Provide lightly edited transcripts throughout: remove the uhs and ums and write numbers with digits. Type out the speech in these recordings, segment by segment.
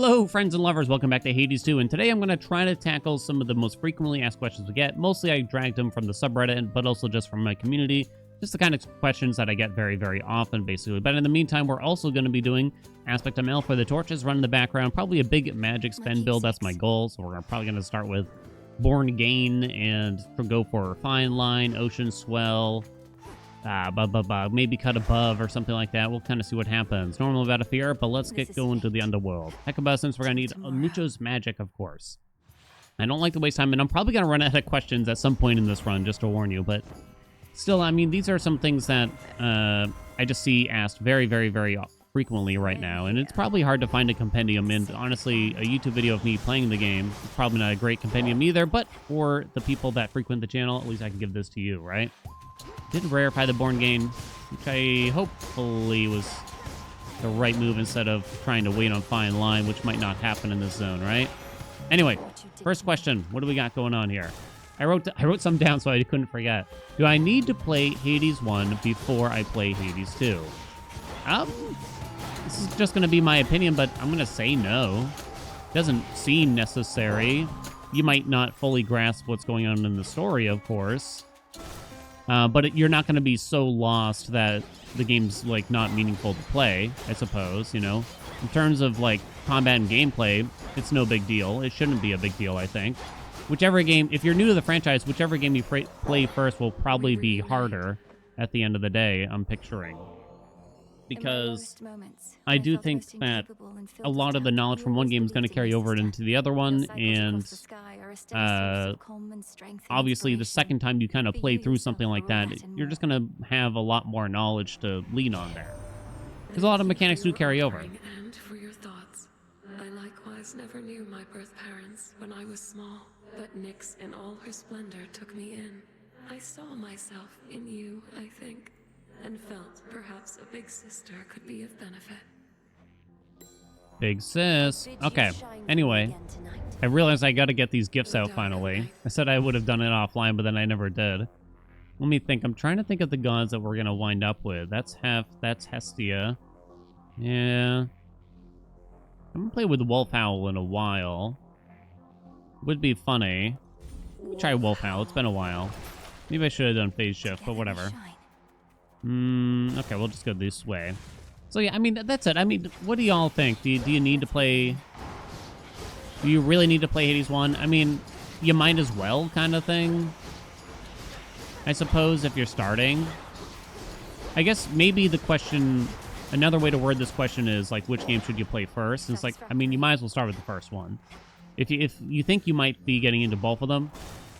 Hello, friends and lovers. Welcome back to Hades 2, and today I'm going to try to tackle some of the most frequently asked questions we get. Mostly I dragged them from the subreddit, but also just from my community. Just the kind of questions that I get very, very often, basically. But in the meantime, we're also going to be doing Aspect ML for the torches, run in the background. Probably a big magic spend build. That's my goal. So we're probably going to start with Born Gain and go for Fine Line, Ocean Swell, maybe cut above or something like that. We'll kind of see what happens. Normal about a fear, but let's get going to the underworld. Heck of a since we're going to need Mucho's magic, of course. I don't like to waste time, and I'm probably going to run out of questions at some point in this run, just to warn you, but still, I mean, these are some things that I just see asked very, very, very frequently right now, and it's probably hard to find a compendium, and honestly, a YouTube video of me playing the game is probably not a great compendium either, but for the people that frequent the channel, at least I can give this to you, right? Did rarefy the Born Gain, which I hopefully was the right move instead of trying to wait on Fine Line, which might not happen in this zone, right? Anyway, first question. What do we got going on here? I wrote some down so I couldn't forget. Do I need to play Hades 1 before I play Hades 2? This is just going to be my opinion, but I'm going to say no. Doesn't seem necessary. You might not fully grasp what's going on in the story, of course. But you're not going to be so lost that the game's, like, not meaningful to play, I suppose, you know? In terms of, like, combat and gameplay, it's no big deal. It shouldn't be a big deal, I think. Whichever game, if you're new to the franchise, whichever game you play first will probably be harder at the end of the day, I'm picturing. Because I do think that a lot of the knowledge from one game is going to carry over into the other one, and obviously the second time you kind of play through something like that, you're just going to have a lot more knowledge to lean on there. Because a lot of mechanics do carry over. And for your thoughts, I likewise never knew my birth parents when I was small, but Nyx in all her splendor took me in. I saw myself in you, I think, and felt perhaps a big sister could be of benefit. Big sis. Okay, anyway, I realized I gotta get these gifts out finally. I said I would have done it offline, but then I never did. Let me think. I'm trying to think of the gods that we're gonna wind up with. That's Hestia. Yeah. I'm gonna play with Wolfhowl in a while. Would be funny. Let me try Wolfhowl. It's been a while. Maybe I should have done Phase Shift, but whatever. Okay, we'll just go this way. So yeah, I mean, that's it. I mean, what do y'all think? Do you need to play... Do you really need to play Hades 1? I mean, you might as well, kind of thing. I suppose, if you're starting. I guess maybe the question... Another way to word this question is, like, which game should you play first? And it's like, I mean, you might as well start with the first one. If you think you might be getting into both of them,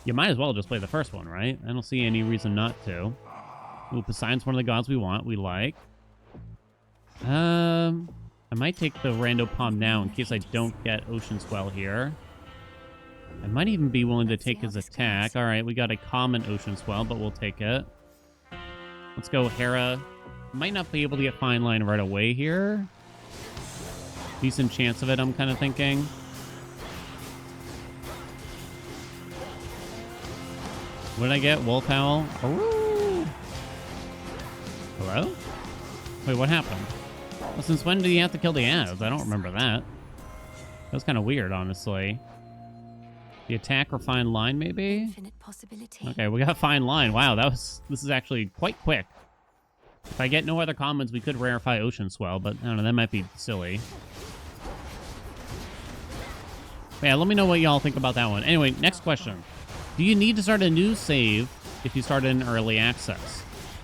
you might as well just play the first one, right? I don't see any reason not to. Ooh, Poseidon's one of the gods we like. I might take the Rando Palm now in case I don't get Ocean Swell here. I might even be willing to take his attack. Alright, we got a common Ocean Swell, but we'll take it. Let's go Hera. Might not be able to get Fine Line right away here. Decent chance of it, I'm kind of thinking. What did I get? Wolfhowl? Ooh. Hello? Wait, what happened? Well, since when do you have to kill the ads? I don't remember that. That was kind of weird, honestly. The attack or Fine Line, maybe? Okay, we got Fine Line. Wow, this is actually quite quick. If I get no other commons, we could rarefy Ocean Swell, but I don't know, that might be silly. But yeah, let me know what y'all think about that one. Anyway, next question. Do you need to start a new save if you start in early access?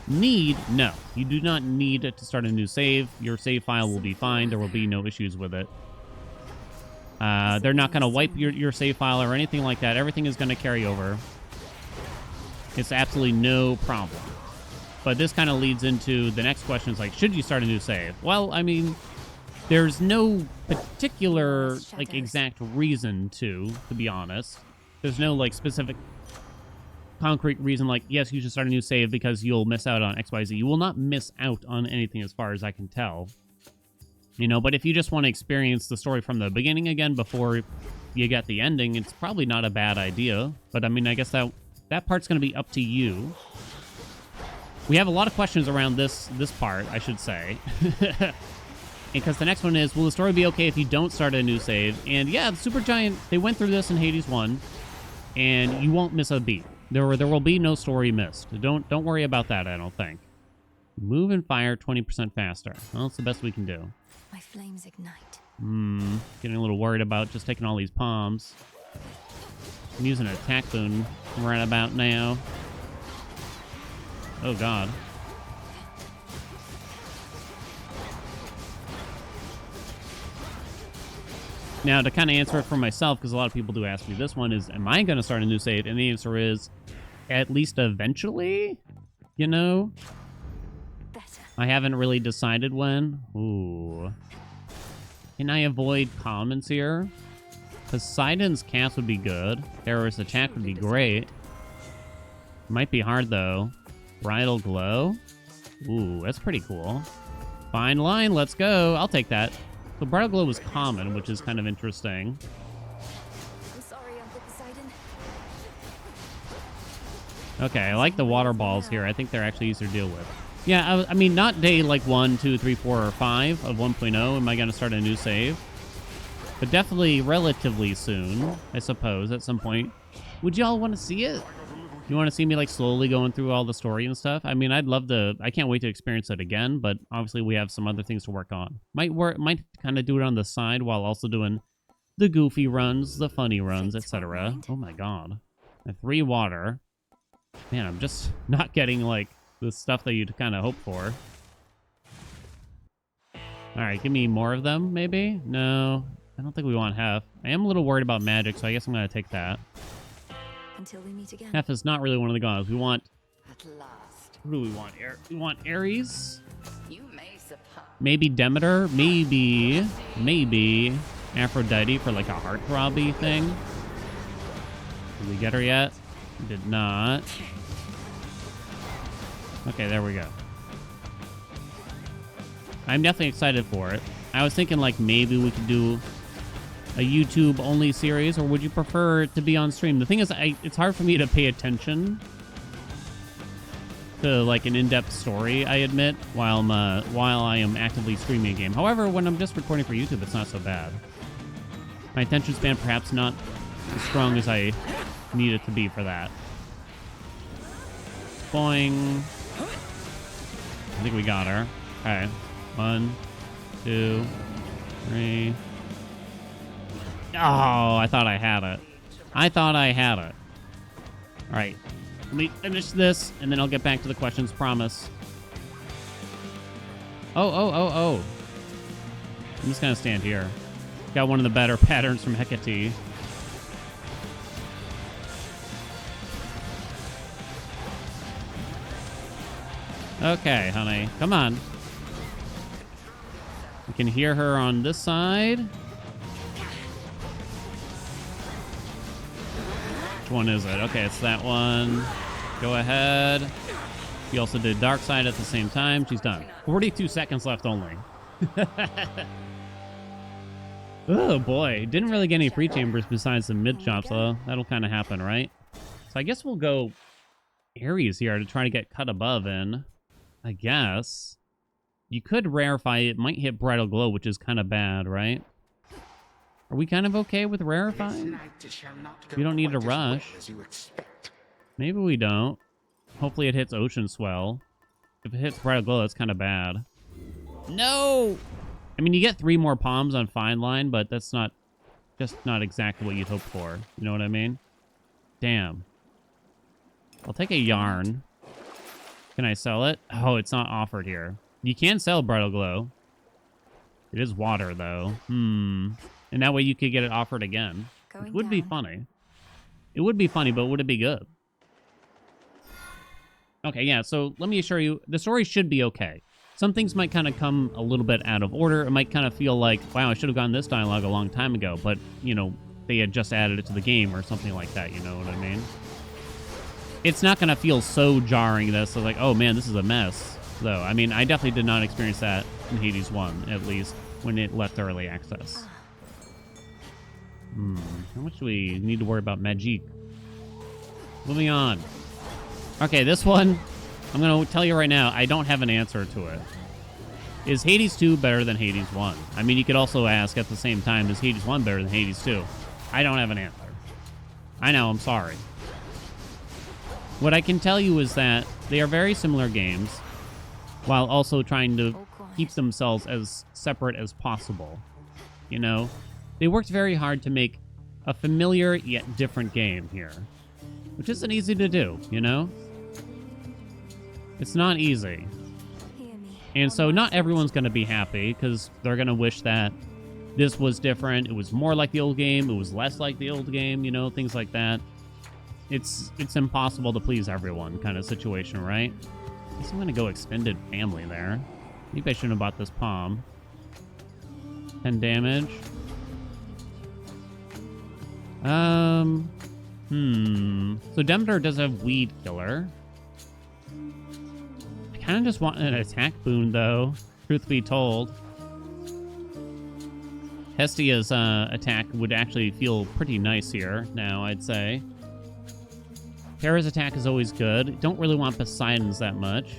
Need? No. You do not need to start a new save. Your save file will be fine. There will be no issues with it. They're not going to wipe your save file or anything like that. Everything is going to carry over. It's absolutely no problem. But this kind of leads into the next question is like, should you start a new save? Well, I mean, there's no particular, like, exact reason to be honest. There's no, like, specific concrete reason, like, yes, you should start a new save because you'll miss out on XYZ. You will not miss out on anything as far as I can tell. You know, but if you just want to experience the story from the beginning again before you get the ending, it's probably not a bad idea. But, I mean, I guess that part's going to be up to you. We have a lot of questions around this part, I should say. Because the next one is, will the story be okay if you don't start a new save? And yeah, the Supergiant, they went through this in Hades 1, and you won't miss a beat. There will be no story missed. Don't worry about that, I don't think. Move and fire 20% faster. Well, that's the best we can do. My flames ignite. Getting a little worried about just taking all these palms. I'm using an attack boon right about now. Oh, God. Now, to kind of answer it for myself, because a lot of people do ask me this one, is, am I going to start a new save? And the answer is, at least eventually, you know? Better. I haven't really decided when. Ooh. Can I avoid commons here? Poseidon's cast would be good. Terrorist attack would be great. Might be hard, though. Bridal glow? Ooh, that's pretty cool. Fine line, let's go. I'll take that. So Bridal Glow was common, which is kind of interesting. I'm sorry, Uncle Poseidon. Okay, I like the water balls here. I think they're actually easier to deal with. Yeah, I mean, not day like 1, 2, 3, 4, or 5 of 1.0 am I going to start a new save. But definitely relatively soon, I suppose, at some point. Would y'all want to see it? You want to see me like slowly going through all the story and stuff? I mean, I'd love to. I can't wait to experience it again, but obviously we have some other things to work on. Might kind of do it on the side while also doing the goofy runs, the funny runs, etc. Oh my god. A 3 water. Man, I'm just not getting like the stuff that you'd kind of hope for. All right, give me more of them, maybe? No, I don't think we want Hef. I am a little worried about magic, so I guess I'm going to take that. Until we meet again. Hef is not really one of the gods. We want... At last. Who do we want? We want Ares? You may suppose. Maybe Demeter? Maybe Aphrodite for like a heartthrobby thing. Did we get her yet? We did not. Okay, there we go. I'm definitely excited for it. I was thinking like maybe we could do a YouTube-only series, or would you prefer it to be on stream? The thing is, it's hard for me to pay attention to like an in-depth story, I admit, while I am actively streaming a game. However, when I'm just recording for YouTube, it's not so bad. My attention span perhaps not as strong as I need it to be for that. Boing. I think we got her. Okay. 1, 2, 3. Oh, I thought I had it. All right. Let me finish this, and then I'll get back to the questions, promise. Oh. I'm just going to stand here. Got one of the better patterns from Hecate. Okay, honey. Come on. We can hear her on this side. Which one is it? Okay, it's that one. Go ahead. He also did Dark Side at the same time. She's done. 42 seconds left only. Oh, boy. Didn't really get any free chambers besides the mid chops, though. That'll kind of happen, right? So I guess we'll go Ares here to try to get cut above in. I guess. You could rarefy it. Might hit Bridal Glow, which is kind of bad, right? Are we kind of okay with rarefying? We don't need to rush. Maybe we don't. Hopefully it hits Ocean Swell. If it hits Bridal Glow, that's kind of bad. No! I mean, you get 3 more palms on Fine Line, but that's not exactly what you'd hope for. You know what I mean? Damn. I'll take a yarn. Can I sell it? Oh, it's not offered here. You can sell Bridal Glow. It is water, though. And that way you could get it offered again. Which would be funny. It would be funny, but would it be good? Okay, yeah, so let me assure you, the story should be okay. Some things might kind of come a little bit out of order. It might kind of feel like, wow, I should have gotten this dialogue a long time ago, but, you know, they had just added it to the game or something like that, you know what I mean? It's not going to feel so jarring that it's like, oh man, this is a mess, though. I mean, I definitely did not experience that in Hades 1, at least, when it left early access. How much do we need to worry about magic? Moving on. Okay, this one, I'm going to tell you right now, I don't have an answer to it. Is Hades 2 better than Hades 1? I mean, you could also ask at the same time, is Hades 1 better than Hades 2? I don't have an answer. I know, I'm sorry. What I can tell you is that they are very similar games, while also trying to keep themselves as separate as possible. You know? They worked very hard to make a familiar yet different game here, which isn't easy to do, you know? It's not easy. And so not everyone's going to be happy, because they're going to wish that this was different, it was more like the old game, it was less like the old game, you know, things like that. It's impossible to please everyone kind of situation, right? I guess I'm going to go extended family there. Maybe I shouldn't have bought this palm. 10 damage. So Demeter does have Weed Killer. I kind of just want an attack boon, though, truth be told. Hestia's attack would actually feel pretty nice here now, I'd say. Terra's attack is always good. Don't really want Poseidon's that much.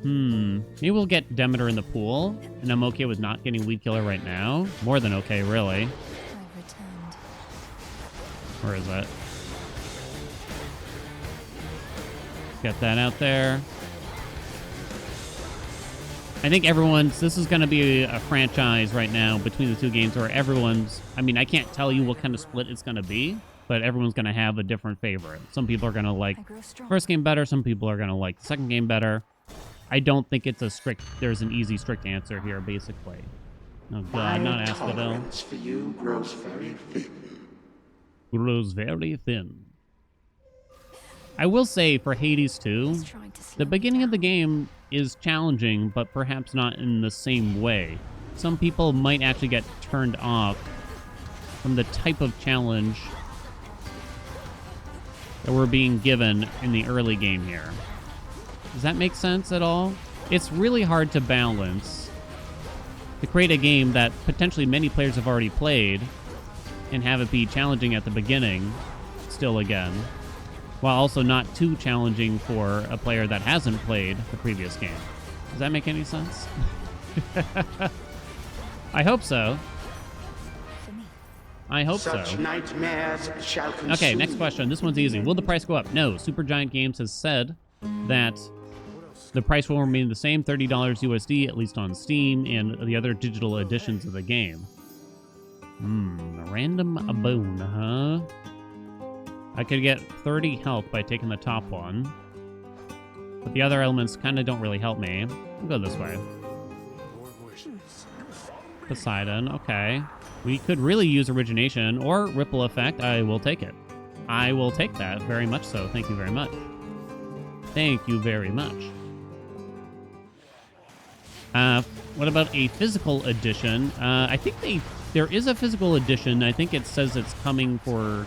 Maybe we'll get Demeter in the pool, and I'm okay with not getting Weed Killer right now. More than okay, really. I've returned. Where is it? Get that out there. I think this is going to be a franchise right now between the two games where everyone's, I mean, I can't tell you what kind of split it's going to be, but everyone's going to have a different favorite. Some people are going to like first game better. Some people are going to like the second game better. I don't think it's there's an easy, strict answer here, basically. Oh, God, not Asphodel. Tolerance for you grows very thin. Grows very thin. I will say for Hades 2, the beginning of the game is challenging, but perhaps not in the same way. Some people might actually get turned off from the type of challenge that we're being given in the early game here. Does that make sense at all? It's really hard to balance, to create a game that potentially many players have already played and have it be challenging at the beginning, still again, while also not too challenging for a player that hasn't played the previous game. Does that make any sense? I hope so. I hope so. Such nightmares shall consume. Okay, next question. This one's easy. Will the price go up? No. Supergiant Games has said that the price will remain the same, $30 USD, at least on Steam, and the other digital editions of the game. A random boon, huh? I could get 30 health by taking the top one, but the other elements kind of don't really help me. We'll go this way. Poseidon, okay. We could really use Origination or Ripple Effect. I will take it. I will take that, very much so. Thank you very much. Thank you very much. What about a physical edition? I think there is a physical edition. I think it says it's coming for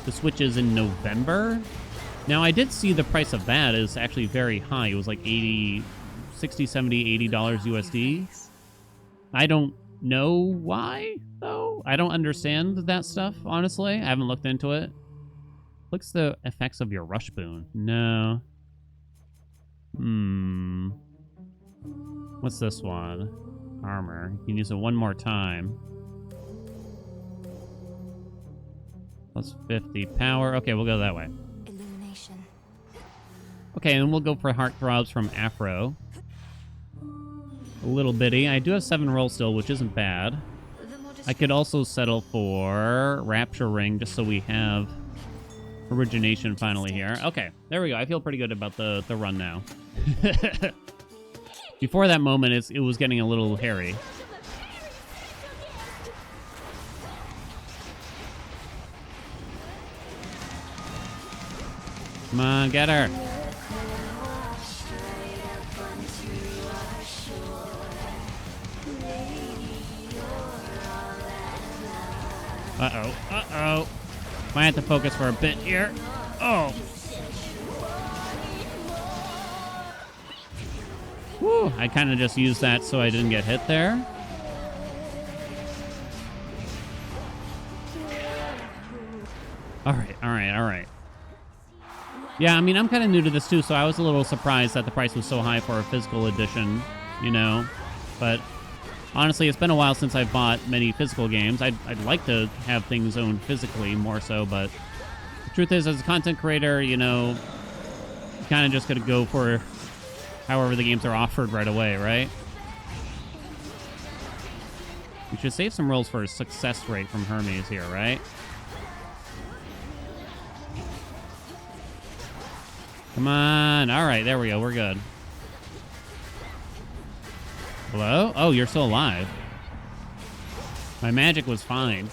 the Switches in November. Now, I did see the price of that is actually very high. It was like $60, $70, $80 USD. I don't know why, though. I don't understand that stuff, honestly. I haven't looked into it. What's the effects of your Rush Boon? No. What's this one? Armor. You can use it one more time. Plus 50 power. Okay, we'll go that way. Illumination. Okay, and we'll go for Heartthrobs from Afro. A little bitty. I do have 7 rolls still, which isn't bad. I could also settle for Rapture Ring, just so we have Origination finally here. Okay, there we go. I feel pretty good about the run now. Before that moment, it was getting a little hairy. Come on, get her. Uh-oh, uh-oh. Might have to focus for a bit here. Oh. Whew, I kind of just used that so I didn't get hit there. All right. Yeah, I mean, I'm kind of new to this too, so I was a little surprised that the price was so high for a physical edition, you know? But honestly, it's been a while since I've bought many physical games. I'd like to have things owned physically more so, but the truth is, as a content creator, you know, you kind of just got to go for however the games are offered right away, right? We should save some rolls for a success rate from Hermes here, right? Come on. All right, there we go. We're good. Hello? Oh, you're still alive. My magic was fine,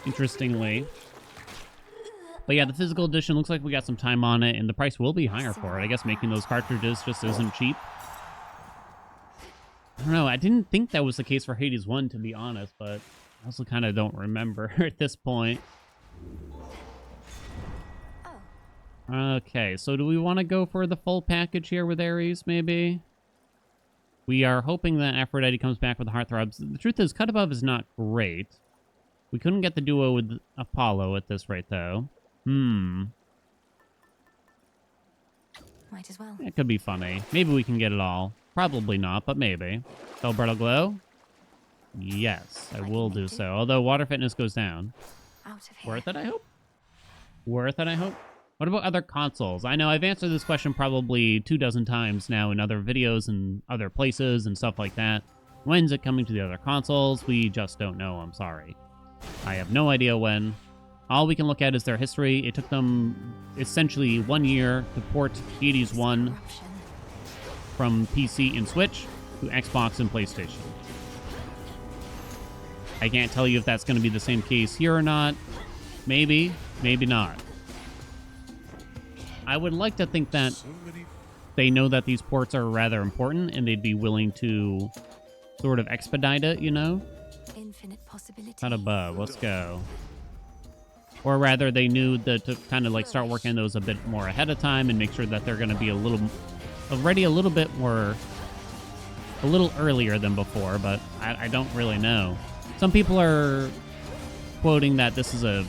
interestingly. But yeah, the physical edition looks like we got some time on it, and the price will be higher for it. I guess making those cartridges just isn't cheap. I don't know. I didn't think that was the case for Hades 1, to be honest, but I also kind of don't remember at this point. Okay, so do we want to go for the full package here with Ares, maybe? We are hoping that Aphrodite comes back with the Heartthrobs. The truth is, Cut Above is not great. We couldn't get the duo with Apollo at this rate, though. Might as well. It could be funny. Maybe we can get it all. Probably not, but maybe. Bellbrettle Glow? Yes, I will do so. Although Water Fitness goes down. Out of here. Worth it, I hope? Worth it, I hope? What about other consoles? I know I've answered this question probably 24 times now in other videos and other places and stuff like that. When's it coming to the other consoles? We just don't know, I'm sorry. I have no idea when. All we can look at is their history. It took them essentially 1 year to port Hades 1 Corruption. from PC and Switch to Xbox and PlayStation. I can't tell you if that's going to be the same case here or not. Maybe, maybe not. I would like to think that they know that these ports are rather important and they'd be willing to sort of expedite it, you know? Infinite possibility. Cut above, let's go. Or rather, they knew that to kind of like start working on those a bit more ahead of time and make sure that they're going to be already a little bit more, a little earlier than before, but I don't really know. Some people are quoting that this is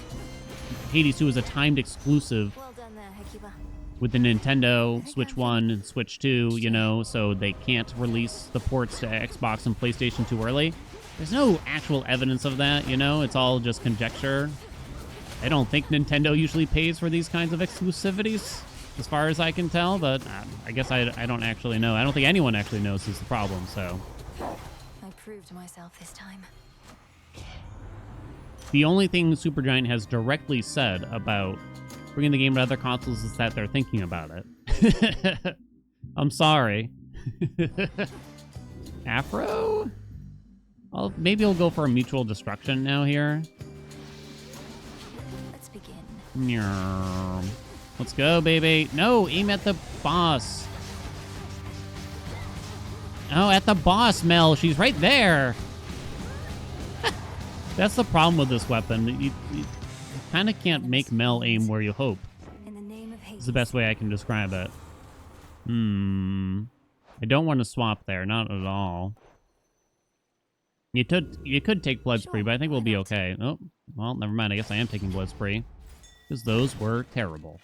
Hades 2 is a timed exclusive Well done there, Hecuba. with the Nintendo Switch 1 and Switch 2, you know, so they can't release the ports to Xbox and PlayStation too early. There's no actual evidence of that, you know, it's all just conjecture. I don't think Nintendo usually pays for these kinds of exclusivities, as far as I can tell, but I guess I don't actually know. I don't think anyone actually knows is the problem, so. I proved myself this time. The only thing Supergiant has directly said about bringing the game to other consoles is that they're thinking about it. I'm sorry. Afro? Maybe I'll go for a mutual destruction now here. Let's begin. Nyarm. Let's go, baby. No, aim at the boss. Oh, at the boss, Mel. She's right there. That's the problem with this weapon. You kind of can't make Mel aim where you hope. In the name of Hades. It's the best way I can describe it. I don't want to swap there. Not at all. You could take Blood Spree, but I think we'll be okay. Oh, well, never mind. I guess I am taking Blood Spree. Because those were terrible.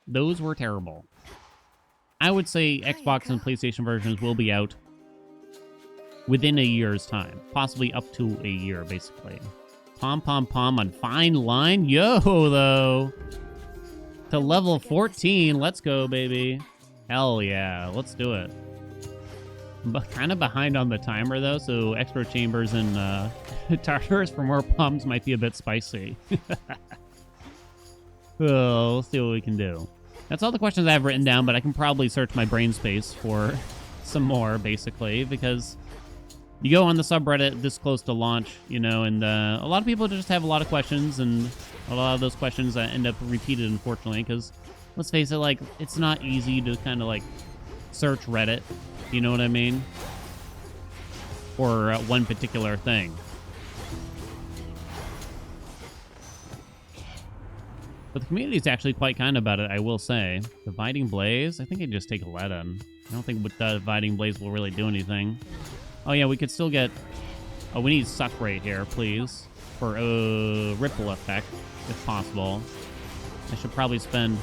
Those were terrible. I would say Xbox and PlayStation versions will be out within a year's time. Possibly up to a year, basically. Pom Pom Pom on Fine Line. Yo, though. To level 14. Let's go, baby. Hell yeah. Let's do it. I'm kind of behind on the timer, though, so Expert Chambers and Tartarus for more poms might be a bit spicy. Oh, we'll see what we can do. That's all the questions I have written down, but I can probably search my brain space for some more, basically, because you go on the subreddit this close to launch, you know, and a lot of people just have a lot of questions, and a lot of those questions end up repeated, unfortunately, because, let's face it, like, it's not easy to kind of, like, search Reddit, you know what I mean? For one particular thing. But the community is actually quite kind about it, I will say. Dividing Blaze? I think I'd just take Aladdin. I don't think with Dividing Blaze will really do anything. Oh yeah, we could still get... Oh, we need Suck Rate here, please. For Ripple Effect, if possible. I should probably spend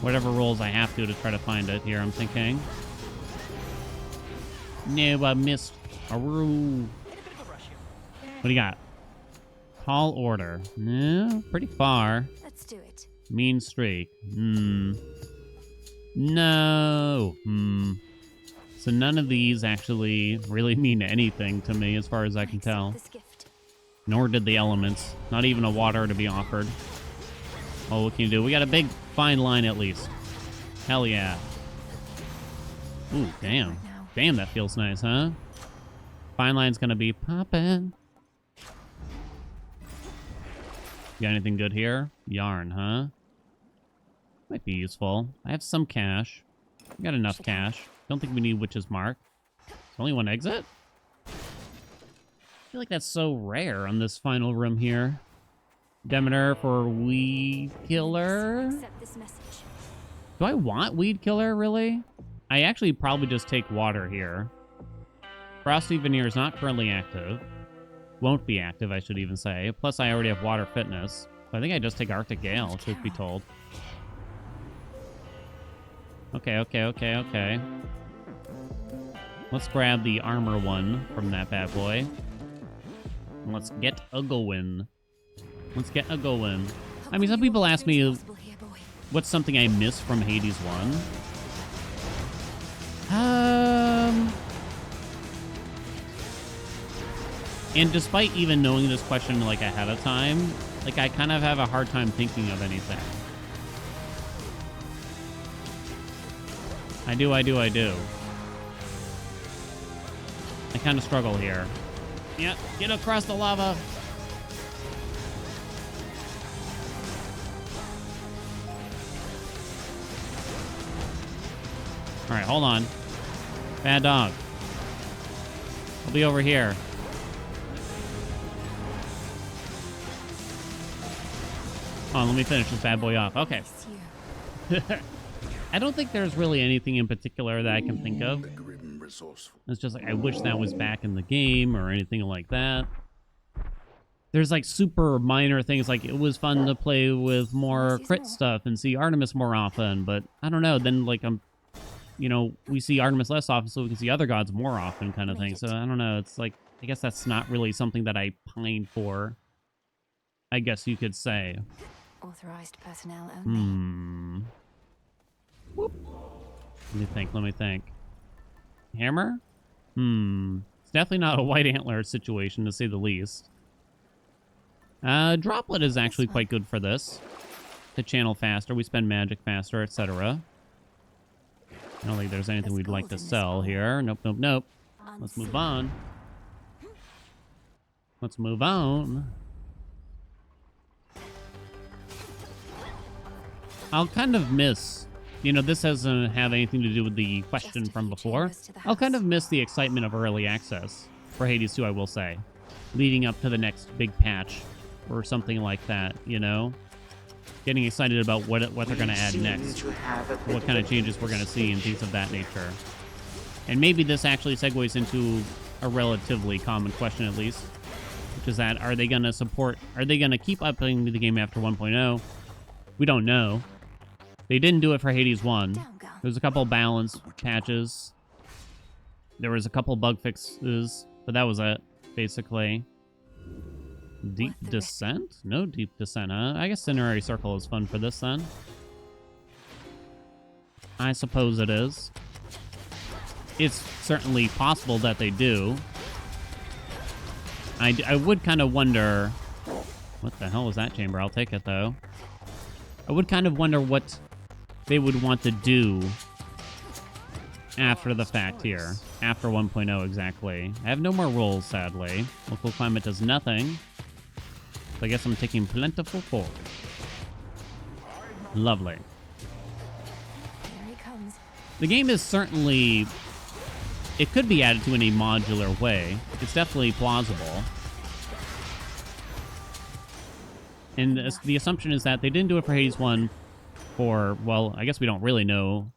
whatever rolls I have to try to find it here, I'm thinking. No, I missed. What do you got? Tall order. No, pretty far. Let's do it. Mean streak. No. So none of these actually really mean anything to me as far as I can tell. This gift. Nor did the elements. Not even a water to be offered. Oh, what can you do? We got a big fine line at least. Hell yeah. Ooh, damn. Damn, that feels nice, huh? Fine line's gonna be poppin'. Got anything good here? Yarn, huh? Might be useful. I have some cash. We got enough cash. Don't think we need Witch's Mark. Only one exit? I feel like that's so rare on this final room here. Demeter for Weed Killer. Accept this message. Do I want Weed Killer, really? I actually probably just take water here. Frosty Veneer is not currently active. Won't be active, I should even say. Plus, I already have Water Fitness. So I think I just take Arctic Gale, truth be told. Okay. Let's grab the armor one from that bad boy. And let's get a going. I mean, some people ask me, what's something I missed from Hades 1? And despite even knowing this question, like, ahead of time, like, I kind of have a hard time thinking of anything. I do. I kind of struggle here. Yeah, get across the lava. All right, hold on. Bad dog. I'll be over here. Hold on, let me finish this bad boy off. Okay. I don't think there's really anything in particular that I can think of. It's just like, I wish that was back in the game or anything like that. There's like super minor things, like it was fun to play with more crit stuff and see Artemis more often, but I don't know, then like we see Artemis less often so we can see other gods more often kind of thing. So I don't know, it's like, I guess that's not really something that I pine for, I guess you could say. Authorized personnel only. Whoop. Let me think. Hammer? It's definitely not a white antler situation, to say the least. Droplet is actually quite good for this. To channel faster, we spend magic faster, etc. I don't think there's anything we'd like to sell here. Nope. Let's move on. I'll kind of miss... this doesn't have anything to do with the question from before. I'll kind of miss the excitement of early access for Hades 2, I will say. Leading up to the next big patch or something like that, Getting excited about what they're going to add next. What kind of changes we're going to see and things of that nature. And maybe this actually segues into a relatively common question at least. Which is that, are they going to keep upping the game after 1.0? We don't know. They didn't do it for Hades 1. There's a couple balance patches. There was a couple bug fixes, but that was it, basically. Deep Descent? No Deep Descent, huh? I guess Cinerary Circle is fun for this, then. I suppose it is. It's certainly possible that they do. I would kind of wonder... What the hell was that chamber? I'll take it, though. I would kind of wonder what they would want to do after the fact here. After 1.0, exactly. I have no more rolls, sadly. Local climate does nothing. So I guess I'm taking Plentiful 4. Lovely. Here he comes. The game is certainly... It could be added to in a modular way. It's definitely plausible. And the assumption is that they didn't do it for Hades 1 for, well, I guess we don't really know.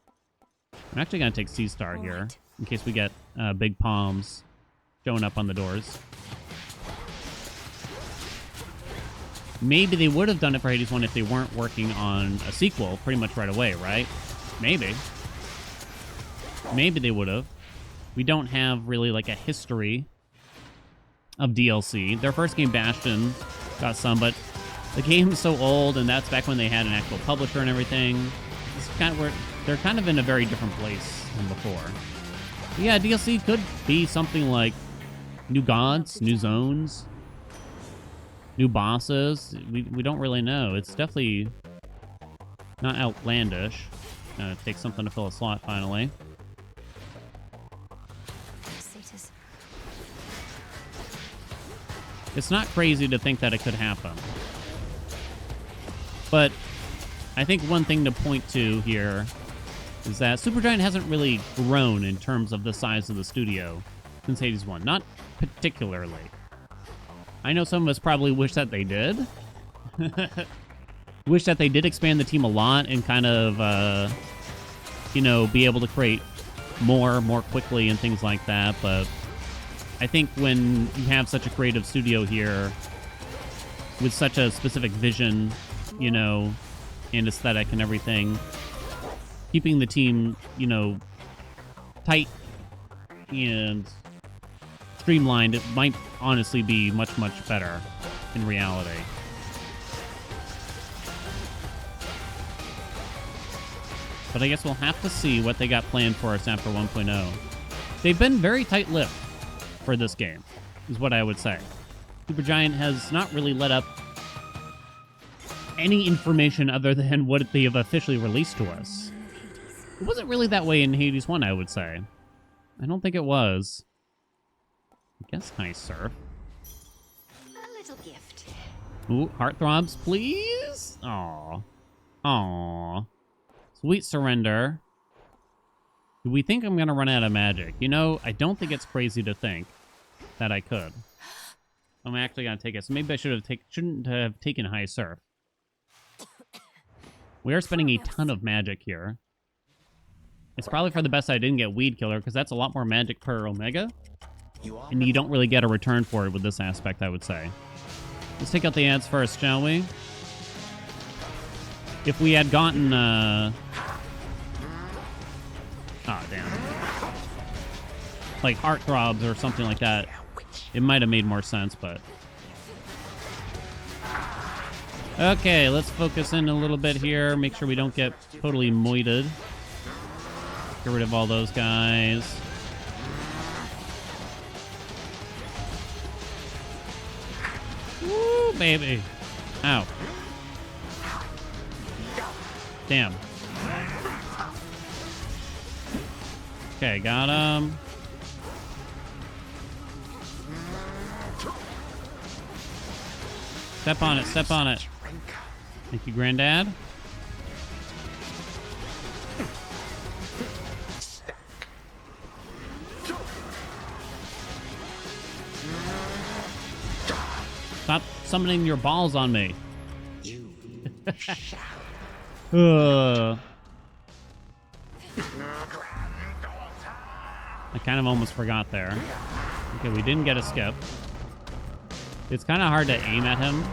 I'm actually going to take Sea Star here, in case we get big palms showing up on the doors. Maybe they would have done it for Hades 1 if they weren't working on a sequel pretty much right away, right? Maybe. Maybe they would have. We don't have really like a history of DLC. Their first game, Bastion, got some, but the game's so old, and that's back when they had an actual publisher and everything. It's kind of where they're kind of in a very different place than before. But yeah, DLC could be something like new gods, new zones, new bosses. We don't really know. It's definitely not outlandish. Take something to fill a slot finally. Satyrs. It's not crazy to think that it could happen. But I think one thing to point to here is that Supergiant hasn't really grown in terms of the size of the studio since Hades 1. Not particularly. I know some of us probably wish that they did. Wish that they did expand the team a lot and kind of, you know, be able to create more quickly and things like that. But I think when you have such a creative studio here with such a specific vision, you know, and aesthetic and everything, keeping the team, you know, tight and streamlined, it might honestly be much better in reality. But I guess we'll have to see what they got planned for us after 1.0. They've been very tight-lipped for this game, is what I would say. Supergiant has not really let up any information other than what they have officially released to us. It wasn't really that way in Hades 1, I would say. I don't think it was. I guess High Surf. A little gift. Ooh, heartthrobs, please? Aww. Aww. Sweet surrender. Do we think I'm gonna run out of magic? You know, I don't think it's crazy to think that I could. I'm actually gonna take it. So maybe I shouldn't have taken High Surf. We are spending a ton of magic here. It's probably for the best I didn't get Weed Killer, because that's a lot more magic per Omega. And you don't really get a return for it with this aspect, I would say. Let's take out the ads first, shall we? If we had gotten, oh, damn. Like heartthrobs or something like that, it might have made more sense, but... Okay, let's focus in a little bit here. Make sure we don't get totally moited. Get rid of all those guys. Woo, baby. Ow. Damn. Okay, got him. Step on it, step on it. Thank you, Granddad. Stop summoning your balls on me. You I kind of almost forgot there. Okay, we didn't get a skip. It's kind of hard to aim at him.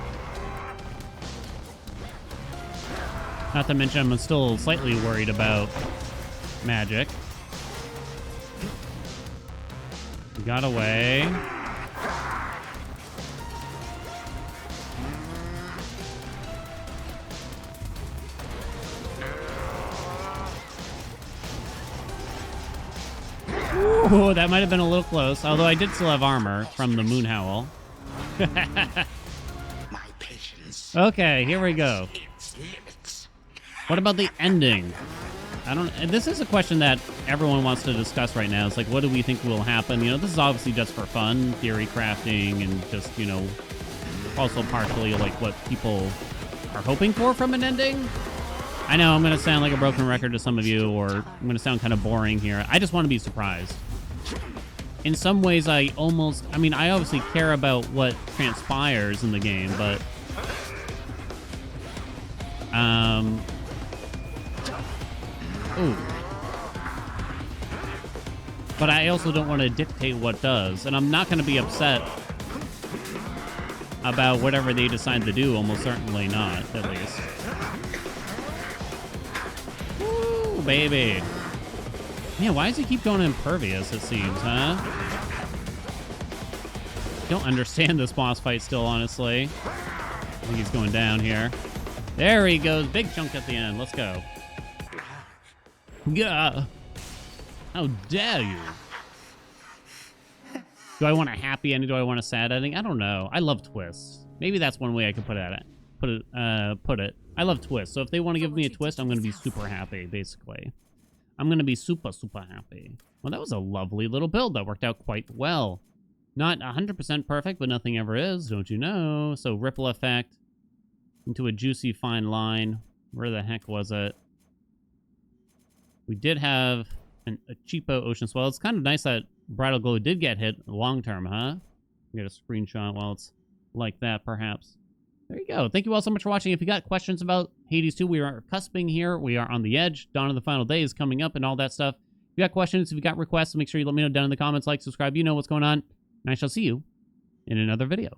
Not to mention, I'm still slightly worried about magic. We got away. Ooh, that might have been a little close, although I did still have armor from the Moon Howl. my patience. Okay, here we go. Its limits. What about the ending? This is a question that everyone wants to discuss right now. It's like, what do we think will happen? You know, this is obviously just for fun, theory crafting, and just, you know, also partially like what people are hoping for from an ending. I know I'm going to sound like a broken record to some of you, or I'm going to sound kind of boring here. I just want to be surprised. In some ways, I obviously care about what transpires in the game, but... Ooh. But I also don't want to dictate what does, and I'm not going to be upset about whatever they decide to do, almost certainly not, at least. Woo, baby. Man, why does he keep going impervious, it seems, huh? Don't understand this boss fight still, honestly. I think he's going down here. There he goes. Big chunk at the end. Let's go. Gah. How dare you? Do I want a happy ending? Do I want a sad ending? I don't know. I love twists. Maybe that's one way I could put it. Put it. I love twists. So if they want to give me a twist, I'm going to be super happy, basically. I'm going to be super, super happy. Well, that was a lovely little build. That worked out quite well. Not 100% perfect, but nothing ever is, don't you know? So ripple effect into a juicy fine line. Where the heck was it? We did have a cheapo ocean swell. It's kind of nice that Bridal Glow did get hit long term, huh? Get a screenshot while it's like that, perhaps. There you go. Thank you all so much for watching. If you got questions about Hades 2, we are cusping here. We are on the edge. Dawn of the Final Day is coming up and all that stuff. If you got questions, if you got requests, make sure you let me know down in the comments. Like, subscribe. You know what's going on. And I shall see you in another video.